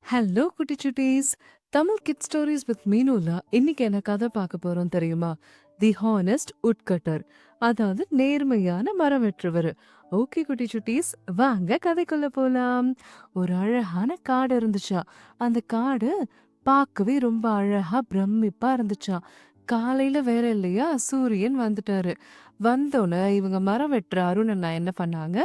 Hello குட்டி சுட்டீஸ்! Tamil kit stories with மீனுல இன்னைக்கு என்ன கதை பார்க்க போறோம் தெரியுமா? தி ஹானஸ்ட் உட்கட்டர். அதாவது நேர்மையான மரம் வெட்டுறவரு. ஓகே குட்டி சுட்டீஸ், வாங்க கதைக்குள்ள போலாம். ஒரு அழகான காடு இருந்துச்சா. அந்த காடு பார்க்கவே ரொம்ப அழகா பிரமிப்பா இருந்துச்சாம். காலையில வேற இல்லையா, சூரியன் வந்துட்டாரு. வந்தோனே இவங்க மரம் வெட்டுற அருண் அண்ணா என்ன பண்ணாங்க,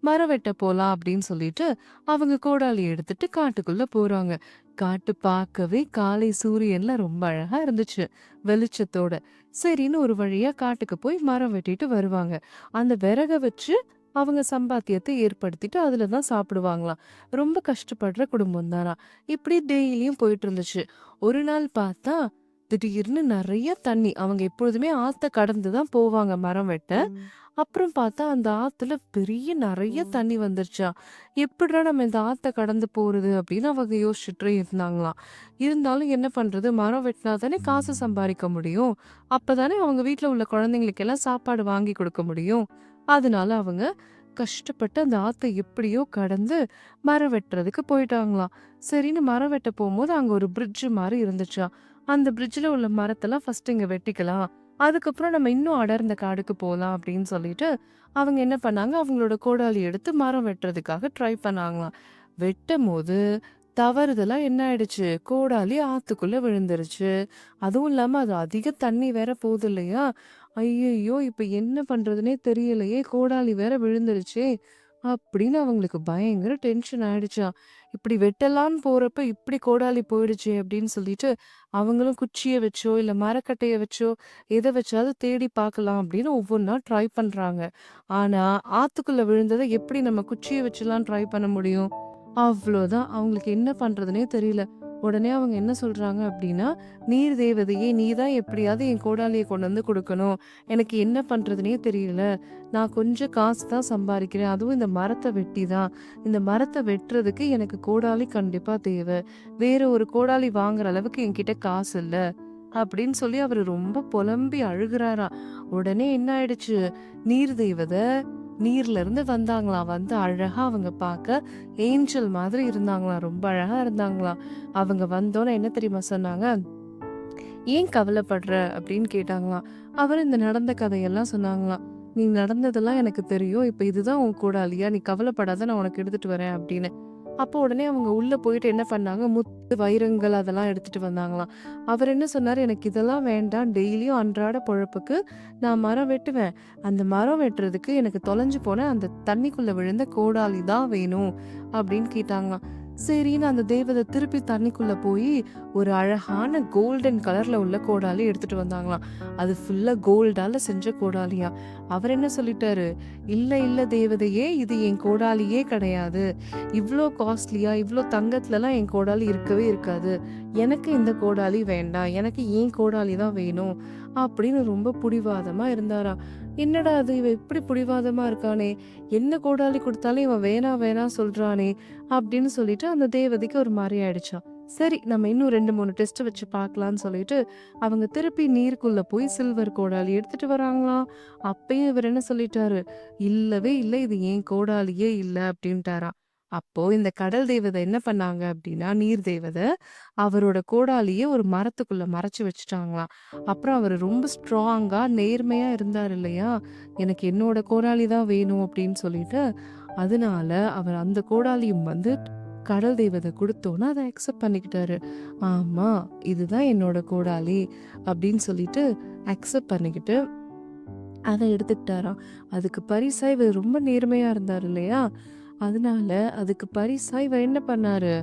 மரம் வெட்ட போலாம் அப்படின்னு சொல்லிட்டு அவங்க கோடாலி எடுத்துட்டு காட்டுக்குள்ள போறாங்க. காட்டு பார்க்கவே காலை சூரியன்ல ரொம்ப அழகா இருந்துச்சு, வெளிச்சத்தோட. சரின்னு ஒரு வழியா காட்டுக்கு போய் மரம் வெட்டிட்டு வருவாங்க. அந்த விறக வச்சு அவங்க சம்பாத்தியத்தை ஏற்படுத்திட்டு அதுல தான் சாப்பிடுவாங்களாம். ரொம்ப கஷ்டப்படுற குடும்பம் தானா. இப்படி டெய்லியும் போயிட்டு இருந்துச்சு. ஒரு நாள் பார்த்தா திடீர்னு நெறைய தண்ணி. அவங்க எப்பொழுதுமே ஆத்த கடந்து தான் போவாங்க மரம் வெட்ட. அப்புறம் பார்த்தா அந்த ஆத்துல நெறைய தண்ணி வந்துருச்சாம். "எப்பிட்றா நம்ம இந்த ஆத்த கடந்து போறது?" அப்படின்னு அவங்க யோசிச்சுட்டே இருந்தாங்களாம். இருந்தாலும் என்ன பண்றது? மரம் வெட்டினா தானே காசு சம்பாரிக்க முடியும். அப்பதானே அவங்க வீட்ல உள்ள குழந்தைங்களுக்கெல்லாம் சாப்பாடு வாங்கி குடுக்க முடியும். அதனால அவங்க கஷ்டப்பட்டு அந்த ஆத்த எப்படியோ கடந்து மரம் வெட்டுறதுக்கு போயிட்டாங்களாம். சரின்னு மரம் வெட்ட போம்போது அங்க ஒரு பிரிட்ஜ் மாரி இருந்துச்சாம். அந்த பிரிட்ஜ்ல உள்ள மரத்தெல்லாம் ஃபர்ஸ்ட் இங்க வெட்டிக்கலாம். அதுக்கப்புறம் நம்ம இன்னும் அடர்ந்த காடுக்கு போலாம் அப்படின்னு சொல்லிட்டு, அவங்க என்ன பண்ணாங்க, அவங்களோட கோடாலி எடுத்து மரம் வெட்டுறதுக்காக ட்ரை பண்ணாங்களாம். வெட்டும்போது தவறுதலா என்ன ஆயிடுச்சு, கோடாலி ஆத்துக்குள்ள விழுந்துருச்சு. அதுவும் இல்லாம அது அதிக தண்ணி வேற போகுது இல்லையா? ஐயய்யோ! இப்ப என்ன பண்றதுன்னே தெரியலையே! கோடாலி வேற விழுந்துருச்சே! அப்படின்னு அவங்களுக்கு பயங்கர டென்ஷன் ஆயிடுச்சாம். இப்படி வெட்டலான்னு போறப்ப இப்படி கோடாலி போயிடுச்சே அப்படின்னு சொல்லிட்டு, அவங்களும் குச்சிய வச்சோ, இல்ல மரக்கட்டைய வச்சோ, எத வச்சாவது தேடி பார்க்கலாம் அப்படின்னு ஒவ்வொன்னா ட்ரை பண்றாங்க. ஆனா, ஆத்துக்குள்ள விழுந்தத எப்படி நம்ம குச்சிய வச்சுலாம் ட்ரை பண்ண முடியும்? அவ்ளோதான். அவங்களுக்கு என்ன பண்றதுன்னே தெரியல. உடனே அவங்க என்ன சொல்றாங்க அப்டின்னா, "நீர் தேவதையே! நீ தான் எப்படியாவது என் கோடாலிய கொண்டு வந்து குடுக்கணும். எனக்கு என்ன பண்றதுன்னே தெரியல. நான் கொஞ்சம் காசு தான் சம்பாரிக்கிறேன். அதுவும் இந்த மரத்த வெட்டி தான். இந்த மரத்த வெட்டுறதுக்கு எனக்கு கோடாலி கண்டிப்பா தேவ. வேற ஒரு கோடாலி வாங்குற அளவுக்கு என்கிட்ட காசு இல்ல." அப்படின்னு சொல்லி அவரு ரொம்ப புலம்பி அழுகுறாராம். உடனே என்ன ஆயிடுச்சு, நீர் தேவத நீர்ல இருந்து வந்தாங்களாம். வந்து அழகா அவங்க பார்க்க ஏஞ்சல் மாதிரி இருந்தாங்களாம். ரொம்ப அழகா இருந்தாங்களாம். அவங்க வந்தோனே என்ன தெரியுமா சொன்னாங்க? "ஏன் கவலைப்படுற?" அப்படின்னு கேட்டாங்களாம். அவரு இந்த நடந்த கதையெல்லாம் சொன்னாங்களாம். "நீ நடந்ததெல்லாம் எனக்கு தெரியும். இப்ப இதுதான் உன் கூடாலியா? நீ கவலைப்படாத, நான் உனக்கு எடுத்துட்டு வரேன்" அப்படின்னு. அப்போ உடனே அவங்க உள்ள போயிட்டு என்ன பண்ணாங்க, முத்து, வைரங்கள் அதெல்லாம் எடுத்துட்டு வந்தாங்களாம். அவர் என்ன சொன்னாரு, "எனக்கு இதெல்லாம் வேண்டாம். டெய்லியும் அன்றாட பொழப்புக்கு நான் மரம் வெட்டுவேன். அந்த மரம் வெட்டுறதுக்கு எனக்கு தொலைஞ்சு போன அந்த தண்ணிக்குள்ள விழுந்த கோடாலி தான் வேணும்." அப்படின்னு கேட்டாங்களாம். சரின்னு அந்த தேவதை திருப்பி தண்ணிக்குள்ள போயி ஒரு அழகான கோல்டன் கலர்ல உள்ள கோடாலி எடுத்துட்டு வந்தாங்களாம். அது ஃபுல்லா கோல்டால செஞ்ச கோடாலியாம். அவர் என்ன சொல்லிட்டாரு, "இல்ல, இல்ல தேவதையே, இது என் கோடாலியே கிடையாது. இவ்ளோ காஸ்ட்லியா, இவ்ளோ தங்கத்துலலாம் என் கோடாலி இருக்கவே இருக்காது. எனக்கு இந்த கோடாலி வேண்டாம். எனக்கு என் கோடாலி தான் வேணும்." அப்படின்னு ரொம்ப புடிவாதமா இருந்தாராம். என்னடா இது! இவன் இப்படி புடிவாதமா இருக்கானே! என்ன கோடாலி குடுத்தாலும் இவன் வேணாம் வேணாம் சொல்றானே! அப்படின்னு சொல்லிட்டு அந்த தேவதைக்கு ஒரு மாரி ஆயிடுச்சாம். சரி, நம்ம இன்னும் 2, 3 டெஸ்ட் வச்சு பார்க்கலான்னு சொல்லிட்டு, அவங்க திருப்பி நீருக்குள்ள போய் சில்வர் கோடாலி எடுத்துட்டு வராங்களாம். அப்பயும் இவரு என்ன சொல்லிட்டாரு, "இல்லவே இல்ல. இது என் கோடாலியே இல்ல" அப்படின்ட்டாராம். அப்போ இந்த கடல் தேவதை என்ன பண்ணாங்க அப்படின்னா, நீர் தேவதை அவரோட கோடாலிய ஒரு மரத்துக்குள்ள மறைச்சு வச்சுட்டாங்களாம். அப்புறம் அவரு ரொம்ப ஸ்ட்ராங்கா, நேர்மையா இருந்தாரு இல்லையா? "எனக்கு என்னோட கோடாலி தான் வேணும்" அப்படின்னு சொல்லிட்டு, அதனால அவர் அந்த கோடாலியும் வந்து கடல் தேவதை குடுத்தோன அத அக்செப்ட் பண்ணிக்கிட்டாரு. "ஆமா, இதுதான் என்னோட கோடாலி" அப்படின்னு சொல்லிட்டு அக்செப்ட் பண்ணிக்கிட்டு அத எடுத்துக்கிட்டாராம். அதுக்கு பரிசா இவர் ரொம்ப நேர்மையா இருந்தாரு இல்லையா? அதனால அதுக்கு பரிசா இவர் என்ன பண்ணாரு,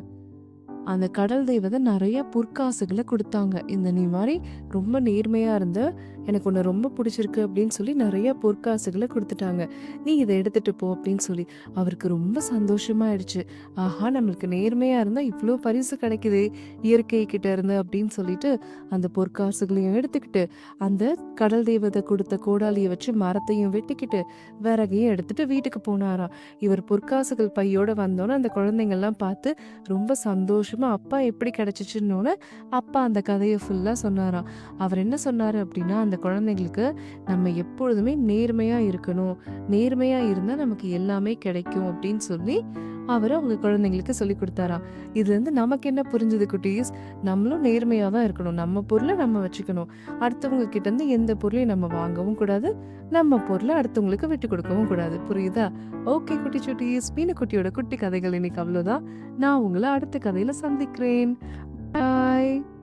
அந்த கடல் தெய்வத நெறைய பொற்காசுகள குடுத்தாங்க. இந்த "நீ மாரி ரொம்ப நேர்மையா இருந்த. எனக்கு உன்ன ரொம்ப புடிச்சிருக்கு" அப்படின்னு சொல்லி நெறைய பொற்காசுகள குடுத்துட்டாங்க. "நீ இத எடுத்துட்டு போ" அப்படின்னு சொல்லி. அவருக்கு ரொம்ப சந்தோஷமாயிடுச்சு. ஆஹா! நம்மளுக்கு நேர்மையா இருந்தா இவ்ளோ பரிசு கிடைக்குதே! இயற்கை கிட்ட இருந்து அப்படின்னு சொல்லிட்டு, அந்த பொற்காசுகளையும் எடுத்துக்கிட்டு, அந்த கடல் தெய்வத குடுத்த கோடாலிய வச்சு மரத்தையும் வெட்டிக்கிட்டு, விறகையும் எடுத்துட்டு வீட்டுக்கு போனாராம். இவர் பொற்காசுகள் பையோட வந்தோனே அந்த குழந்தைங்கலாம் பார்த்து ரொம்ப சந்தோஷமா அப்பா எப்படி கிடைச்சுச்சுன்னோன, அப்பா அந்த கதைய ஃபுல்லா சொன்னாராம். அவர் என்ன சொன்னாரு அப்படின்னா, அந்த குழந்தைங்களுக்கு நம்ம எப்பொழுதுமே நேர்மையா இருக்கணும். நேர்மையா இருந்தா நமக்கு எல்லாமே கிடைக்கும் அப்படின்னு சொல்லி அவரு அவங்க குழந்தைங்களுக்கு சொல்லிக் குடுத்தாராம். இதுலருந்து நமக்கு என்ன புரிஞ்சது குட்டீஸ்? நம்மளும் நேர்மையா தான் இருக்கணும். நம்ம பொருள நம்ம வச்சுக்கணும். அடுத்தவங்க கிட்ட இருந்து எந்த பொருளையும் நம்ம வாங்கவும் கூடாது. நம்ம பொருள அடுத்தவங்களுக்கு விட்டுக் கொடுக்கவும் கூடாது. புரியுதா? ஓகே குட்டி சுட்டீஸ். மீனுக்குட்டியோட குட்டி கதைகள் இன்னைக்கு அவ்வளோதான். நான் உங்கள அடுத்த கதையில சந்திக்கிறேன். பாய்.